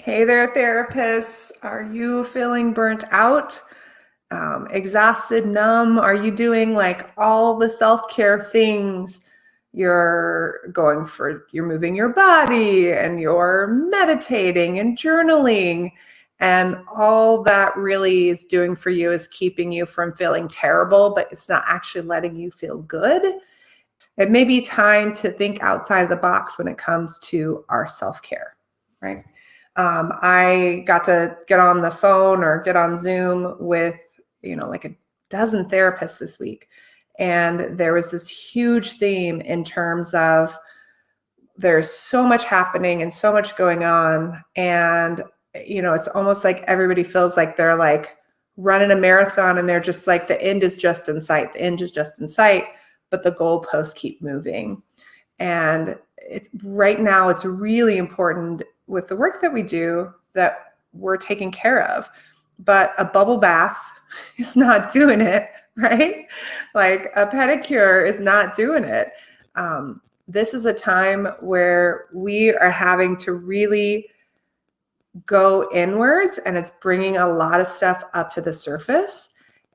Hey there, therapists. Are you feeling burnt out, exhausted, numb? Are you doing like all the self-care things? You're moving your body and you're meditating and journaling. And all that really is doing for you is keeping you from feeling terrible, but it's not actually letting you feel good. It may be time to think outside of the box when it comes to our self-care, right? I got to get on the phone or get on Zoom with, like a dozen therapists this week. And there was this huge theme in terms of there's so much happening and so much going on. And, it's almost like everybody feels like they're like running a marathon and they're just like, the end is just in sight. The end is just in sight, but the goalposts keep moving. And right now, it's really important with the work that we do that we're taking care of. But a bubble bath is not doing it, right? Like a pedicure is not doing it. This is a time where we are having to really go inwards, and it's bringing a lot of stuff up to the surface.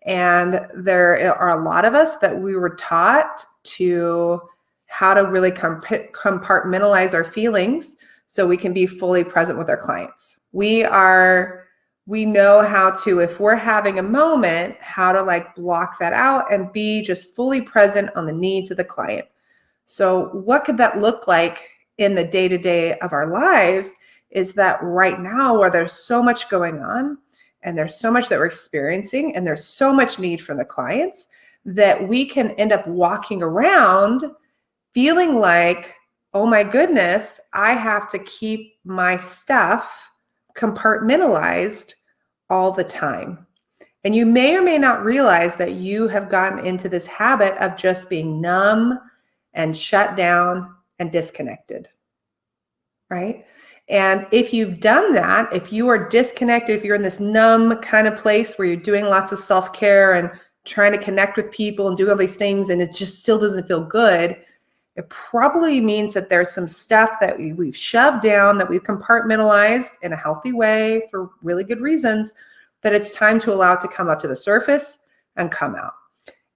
And there are a lot of us that we were taught to how to really compartmentalize our feelings so we can be fully present with our clients. We know how to, if we're having a moment, how to like block that out and be just fully present on the needs of the client. So what could that look like in the day-to-day of our lives is that right now where there's so much going on and there's so much that we're experiencing and there's so much need from the clients that we can end up walking around feeling like, oh my goodness, I have to keep my stuff compartmentalized all the time. And you may or may not realize that you have gotten into this habit of just being numb and shut down and disconnected, right? And if you've done that, if you are disconnected, if you're in this numb kind of place where you're doing lots of self-care and trying to connect with people and do all these things and it just still doesn't feel good, it probably means that there's some stuff that we've shoved down, that we've compartmentalized in a healthy way for really good reasons, that it's time to allow it to come up to the surface and come out.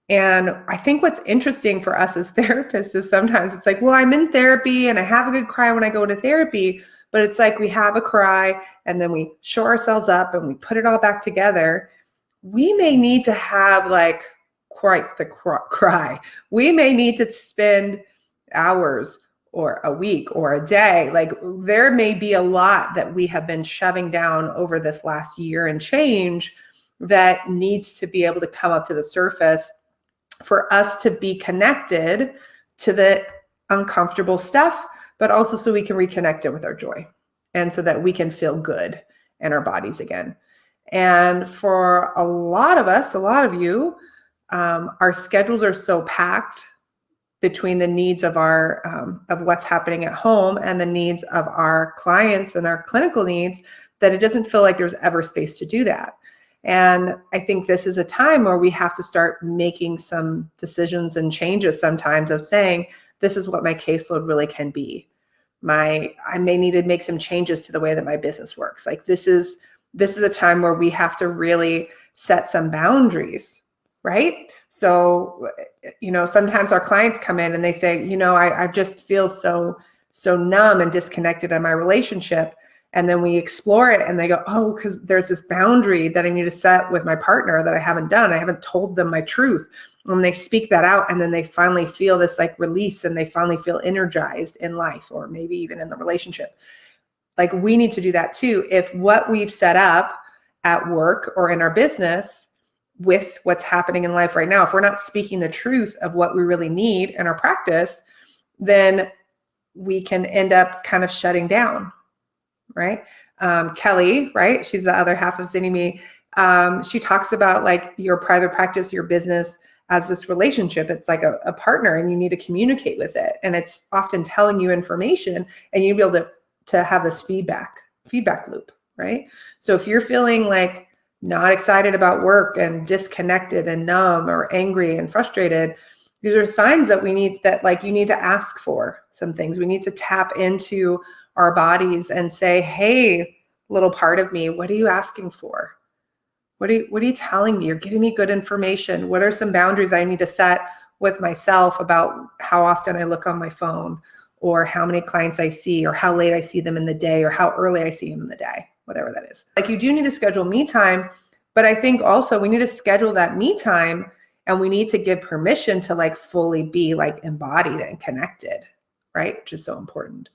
And I think what's interesting for us as therapists is sometimes it's like, well, I'm in therapy and I have a good cry when I go to therapy, but it's like we have a cry and then we shore ourselves up and we put it all back together. We may need to have like quite the cry. We may need to spend hours or a week or a day. Like there may be a lot that we have been shoving down over this last year and change that needs to be able to come up to the surface for us to be connected to the uncomfortable stuff, but also so we can reconnect it with our joy and so that we can feel good in our bodies again. And for a lot of us, a lot of you, our schedules are so packed between the needs of of what's happening at home and the needs of our clients and our clinical needs that it doesn't feel like there's ever space to do that. And I think this is a time where we have to start making some decisions and changes sometimes of saying, this is what my caseload really can be. I may need to make some changes to the way that my business works. Like this is a time where we have to really set some boundaries, right? So, sometimes our clients come in and they say, I just feel so numb and disconnected in my relationship. And then we explore it and they go, oh, because there's this boundary that I need to set with my partner that I haven't done. I haven't told them my truth. When they speak that out and then they finally feel this like release and they finally feel energized in life or maybe even in the relationship. Like we need to do that too. If what we've set up at work or in our business with what's happening in life right now, if we're not speaking the truth of what we really need in our practice, then we can end up kind of shutting down, right? Kelly, right? She's the other half of Zinni Me. She talks about like your private practice, your business as this relationship. It's like a partner and you need to communicate with it. And it's often telling you information and you'll be able to have this feedback loop, right? So if you're feeling like not excited about work and disconnected and numb or angry and frustrated, these are signs that you need to ask for some things. We need to tap into our bodies and say, hey, little part of me, what are you asking for? What are you telling me? You're giving me good information. What are some boundaries I need to set with myself about how often I look on my phone, or how many clients I see, or how late I see them in the day, or how early I see them in the day, whatever that is. Like, you do need to schedule me time, but I think also we need to schedule that me time, and we need to give permission to like fully be like embodied and connected, right? Which is so important.